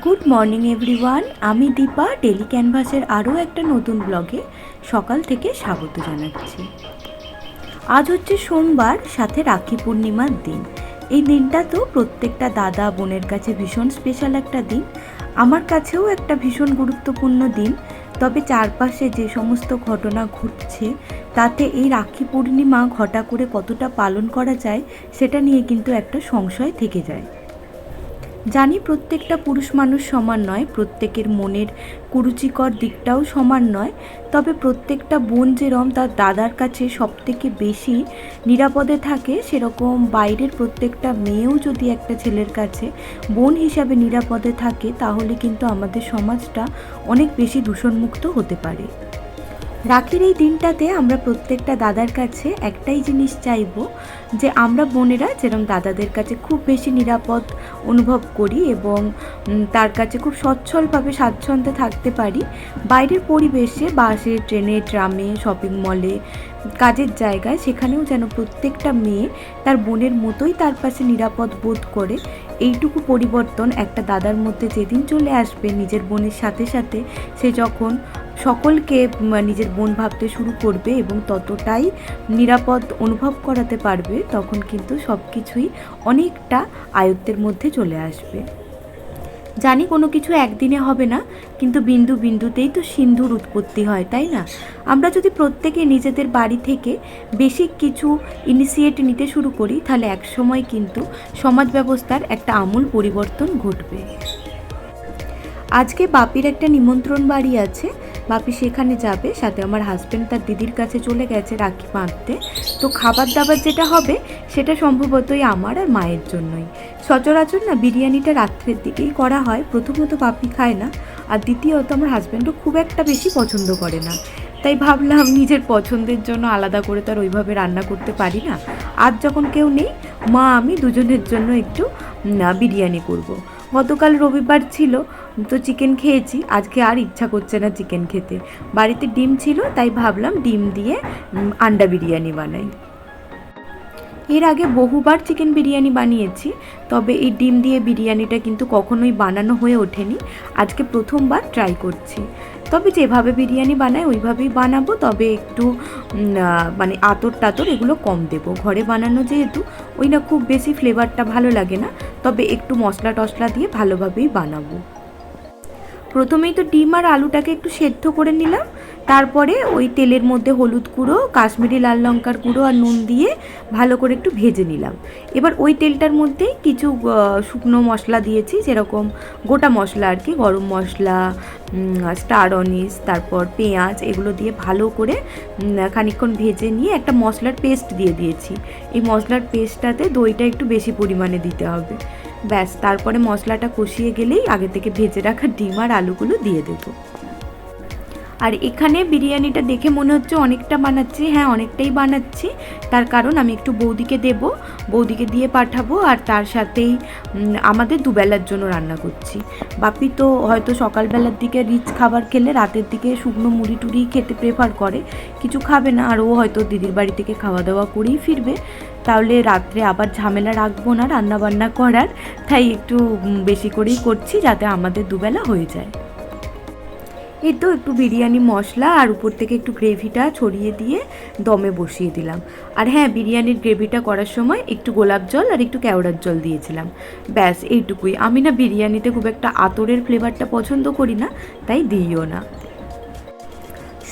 Good morning everyone, আমি Dipa daily ক্যানভাসের আরও একটা নতুন ব্লগে সকাল থেকে স্বাগত জানাচ্ছি। আজ হচ্ছে সোমবার, সাথে রাখি পূর্ণিমার দিন। এই দিনটা তো প্রত্যেকটা দাদা বোনের কাছে ভীষণ স্পেশাল একটা দিন, আমার কাছেও একটা ভীষণ গুরুত্বপূর্ণ দিন। তবে চারপাশে যে সমস্ত ঘটনা ঘটছে তাতে এই রাখি পূর্ণিমা ঘটা করে কতটা পালন করা যায় সেটা নিয়ে কিন্তু একটা সংশয় থেকে যায়। জানি প্রত্যেকটা পুরুষ মানুষ সমান নয়, প্রত্যেকের মনের কুরুচিকর দিকটাও সমান নয়। তবে প্রত্যেকটা বোন যেরকম তার দাদার কাছে সবথেকে বেশি নিরাপদে থাকে, সেরকম বাইরের প্রত্যেকটা মেয়েও যদি একটা ছেলের কাছে বোন হিসাবে নিরাপদে থাকে, তাহলে কিন্তু আমাদের সমাজটা অনেক বেশি দূষণমুক্ত হতে পারে। রাখির এই দিনটাতে আমরা প্রত্যেকটা দাদার কাছে একটাই জিনিস চাইব, যে আমরা বোনেরা যেরকম দাদাদের কাছে খুব বেশি নিরাপদ অনুভব করি এবং তার কাছে খুব সচ্ছলভাবে স্বাচ্ছন্দ্যে থাকতে পারি, বাইরের পরিবেশে বাসে, ট্রেনে, ট্রামে, শপিং মলে, কাজের জায়গায়, সেখানেও যেন প্রত্যেকটা মেয়ে তার বোনের মতোই তার পাশে নিরাপদ বোধ করে। এইটুকু পরিবর্তন একটা দাদার মধ্যে যেদিন চলে আসবে, নিজের বোনের সাথে সাথে সে যখন সকলকে নিজের বোন ভাবতে শুরু করবে এবং ততটাই নিরাপদ অনুভব করাতে পারবে, তখন কিন্তু সব কিছুই অনেকটা আয়ত্তের মধ্যে চলে আসবে। জানি কোনো কিছু একদিনে হবে না, কিন্তু বিন্দু বিন্দুতেই তো সিন্ধুর উৎপত্তি হয়, তাই না? আমরা যদি প্রত্যেকে নিজেদের বাড়ি থেকে বেসিক কিছু ইনিশিয়েট নিতে শুরু করি, তাহলে একসময় কিন্তু সমাজ ব্যবস্থার একটা আমূল পরিবর্তন ঘটবে। আজকে বাপির একটা নিমন্ত্রণ বাড়ি আছে, বাপি সেখানে যাবে, সাথে আমার হাজব্যান্ড তার দিদির কাছে চলে গেছে রাখি বাঁধতে। তো খাবার দাবার যেটা হবে সেটা সম্ভবতই আমার আর মায়ের জন্যই। সচরাচর না বিরিয়ানিটা রাত্রের দিকেই করা হয়, প্রথমত বাপি খায় না, আর দ্বিতীয়ত আমার হাজব্যান্ডও খুব একটা বেশি পছন্দ করে না। তাই ভাবলাম নিজের পছন্দের জন্য আলাদা করে তার ওইভাবে রান্না করতে পারি না। আজ যখন কেউ নেই, মা আমি দুজনের জন্য একটু বিরিয়ানি করব। গতকাল রবিবার ছিল, তো চিকেন খেয়েছি, আজকে আর ইচ্ছা করছে না চিকেন খেতে। বাড়িতে ডিম ছিল, তাই ভাবলাম ডিম দিয়ে আন্ডা বিরিয়ানি বানাই। এর আগে বহুবার চিকেন বিরিয়ানি বানিয়েছি, তবে এই ডিম দিয়ে বিরিয়ানিটা কিন্তু কখনোই বানানো হয়ে ওঠেনি, আজকে প্রথমবার ট্রাই করছি। তবে যেভাবে বিরিয়ানি বানায় ওইভাবেই বানাবো, তবে একটু মানে আতর টাতর এগুলো কম দেবো। ঘরে বানানো যেহেতু, ওই না খুব বেশি ফ্লেভারটা ভালো লাগে না, তবে একটু মশলা টশলা দিয়ে ভালোভাবেই বানাবো। প্রথমেই তো ডিম আর আলুটাকে একটু সেদ্ধ করে নিলাম, তারপরে ওই তেলের মধ্যে হলুদ গুঁড়ো, কাশ্মীরি লাল লঙ্কার গুঁড়ো আর নুন দিয়ে ভালো করে একটু ভেজে নিলাম। এবার ওই তেলটার মধ্যেই কিছু শুকনো মশলা দিয়েছি, যেরকম গোটা মশলা আর কি, গরম মশলা, স্টার অনিস, তারপর পেঁয়াজ, এগুলো দিয়ে ভালো করে খানিকক্ষণ ভেজে নিয়ে একটা মশলার পেস্ট দিয়ে দিয়েছি। এই মশলার পেস্টটাতে দইটা একটু বেশি পরিমাণে দিতে হবে। ব্যাস, তারপরে মশলাটা কষিয়ে গেলেই আগে থেকে ভেজে রাখা ডিম আর আলুগুলো দিয়ে দেবো। আর এখানে বিরিয়ানিটা দেখে মনে হচ্ছে অনেকটা বানাচ্ছি, হ্যাঁ অনেকটাই বানাচ্ছি, তার কারণ আমি একটু বৌদিকে দেব, বৌদিকে দিয়ে পাঠাবো, আর তার সাথেই আমাদের দুবেলার জন্য রান্না করছি। বাপি তো হয়তো সকালবেলার দিকে রিচ খাবার খেলে রাতের দিকে শুকনো মুড়ি টুড়ি খেতে প্রেফার করে, কিছু খাবে না, আর ও হয়তো দিদির বাড়ি থেকে খাওয়া দাওয়া করেই ফিরবে। তাহলে রাত্রে আবার ঝামেলা রাখবো না রান্নাবান্না করার, তাই একটু বেশি করেই করছি যাতে আমাদের দুবেলা হয়ে যায়। এই তো একটু বিরিয়ানি মশলা আর উপর থেকে একটু গ্রেভিটা ছড়িয়ে দিয়ে দমে বসিয়ে দিলাম। আর হ্যাঁ, বিরিয়ানির গ্রেভিটা করার সময় একটু গোলাপ জল আর একটু কেওড়ার জল দিয়েছিলাম। ব্যাস এইটুকুই। আমি না বিরিয়ানিতে খুব একটা আতরের ফ্লেভারটা পছন্দ করি না, তাই দিইও না।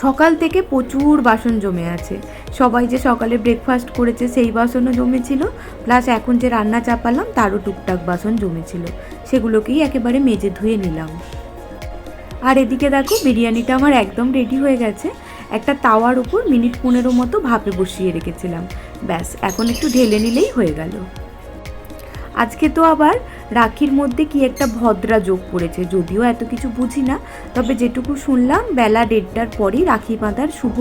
সকাল থেকে প্রচুর বাসন জমে আছে, সবাই যে সকালে ব্রেকফাস্ট করেছে সেই বাসনও জমেছিল, প্লাস এখন যে রান্না চাপালাম তারও টুকটাক বাসন জমেছিল, সেগুলোকেই একেবারে মেজে ধুয়ে নিলাম। আর এদিকে দেখো বিরিয়ানিটা আমার একদম রেডি হয়ে গেছে, একটা তাওয়ার উপর মিনিট 15 মতো ভাপে বসিয়ে রেখেছিলাম। ব্যাস, এখন একটু ঢেলে নিলেই হয়ে গেল। আজকে তো আবার রাখির মধ্যে কি একটা ভদ্রা যোগ পড়েছে, যদিও এত কিছু বুঝি না, তবে যেটুকু শুনলাম বেলা 1:30টার পরই রাখি বাঁধার শুভ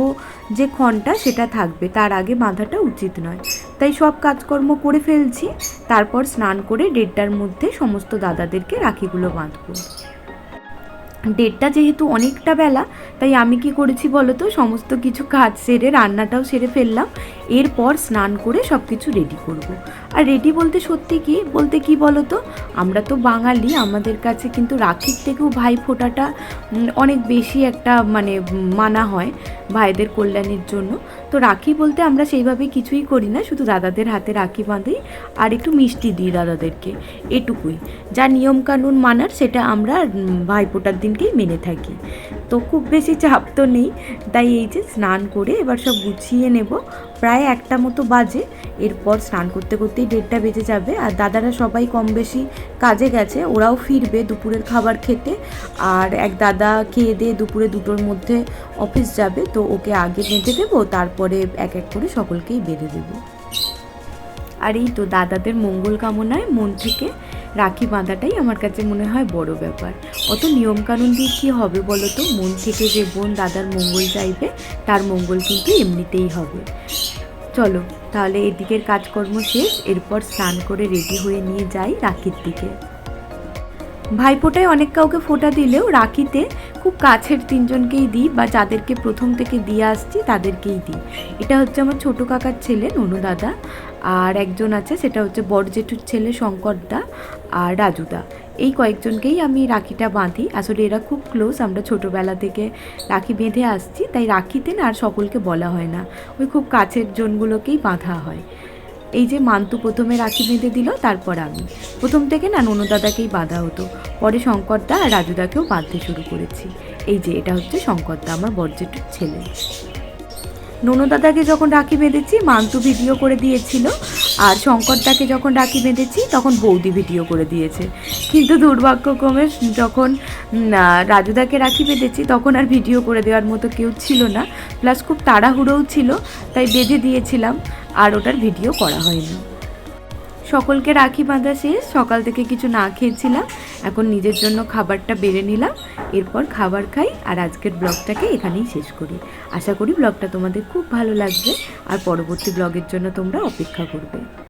যে ক্ষণটা সেটা থাকবে, তার আগে বাঁধাটা উচিত নয়। তাই সব কাজকর্ম করে ফেলছি, তারপর স্নান করে 1:30টার মধ্যে সমস্ত দাদাদেরকে রাখিগুলো বাঁধবো। ডেটটা যেহেতু অনেকটা বেলা, তাই আমি কি করেছি বলো তো, সমস্ত কিছু কাজ সেরে রান্নাটাও সেরে ফেললাম। এরপর স্নান করে সব কিছু রেডি করব। আর রেডি বলতে সত্যি কি বলো তো, আমরা তো বাঙালি, আমাদের কাছে কিন্তু রাখির থেকেও ভাই ফোঁটাটা অনেক বেশি একটা মানে মানা হয় ভাইদের কল্যাণের জন্য। তো রাখি বলতে আমরা সেইভাবে কিছুই করি না, শুধু দাদাদের হাতে রাখি বাঁধি আর একটু মিষ্টি দিই দাদাদেরকে, এটুকুই। যা নিয়মকানুন মানার সেটা আমরা ভাইফোঁটার দিনকেই মেনে থাকি। তো খুব বেশি চাপ তো নেই, তাই এই যে স্নান করে এবার সব গুছিয়ে নেব। প্রায় 1টা মতো বাজে, এরপর স্নান করতে করতেই 1:30 বেজে যাবে। আর দাদারা সবাই কম বেশি কাজে গেছে, ওরাও ফিরবে দুপুরের খাবার খেতে। আর এক দাদা খেয়ে দিয়ে দুপুরে 2টোর মধ্যে অফিস যাবে, তো ওকে আগে বেঁধে দেবো, তারপরে এক এক করে সকলকেই বেঁধে দেবো। আর এই তো দাদাদের মঙ্গল কামনায় মন থেকে রাখি বাঁধাটাই আমার কাছে মনে হয় বড় ব্যাপার। অত নিয়মকানুন দিয়ে কী হবে বলো তো, মন থেকে যে বোন দাদার মঙ্গল চাইবে তার মঙ্গল কিন্তু এমনিতেই হবে। চলো তাহলে এদিকের কাজকর্ম শেষ, এরপর স্নান করে রেডি হয়ে নিয়ে যাই রাখির দিকে। ভাইফোঁটায় অনেক কাউকে ফোঁটা দিলেও রাখিতে খুব কাছের 3জনকেই দিই, বা যাদেরকে প্রথম থেকে দিয়ে আসছি তাদেরকেই দিই। এটা হচ্ছে আমার ছোটো কাকার ছেলে ননু দাদা, আর একজন আছে সেটা হচ্ছে বড় জেঠুর ছেলে শঙ্করদা আর রাজুদা। এই কয়েকজনকেই আমি রাখিটা বাঁধি। আসলে এরা খুব ক্লোজ, আমরা ছোটোবেলা থেকে রাখি বেঁধে আসছি, তাই রাখিতে না আর সকলকে বলা হয় না, ওই খুব কাছের জনগুলোকেই বাঁধা হয়। এই যে মান্তু প্রথমে রাখি বেঁধে দিল, তারপর আমি। প্রথম থেকে না ননু দাদাকেই বাঁধা হতো, পরে শঙ্করদা আর রাজুদাকেও বাঁধতে শুরু করেছি। এই যে এটা হচ্ছে শঙ্করদা, আমার বড় জেঠুর ছেলে। ননু দাদাকে যখন রাখি বেঁধেছি মান্তু ভিডিও করে দিয়েছিল, আর শঙ্করদাকে যখন রাখি বেঁধেছি তখন বৌদি ভিডিও করে দিয়েছে। কিন্তু দুর্ভাগ্যক্রমে যখন রাজুদাকে রাখি বেঁধেছি তখন আর ভিডিও করে দেওয়ার মতো কেউ ছিল না, প্লাস খুব তাড়াহুড়োও ছিল, তাই বেঁধে দিয়েছিলাম আর ওটার ভিডিও করা হয়নি। সকলকে রাখি বাঁধা শেষ, সকাল থেকে কিছু না খেয়েছিলাম, এখন নিজের জন্য খাবারটা বেড়ে নিলাম, এরপর খাবার খাই। আর আজকের ব্লগটাকে এখানেই শেষ করি। আশা করি ব্লগটা তোমাদের খুব ভালো লাগবে, আর পরবর্তী ব্লগের জন্য তোমরা অপেক্ষা করবে।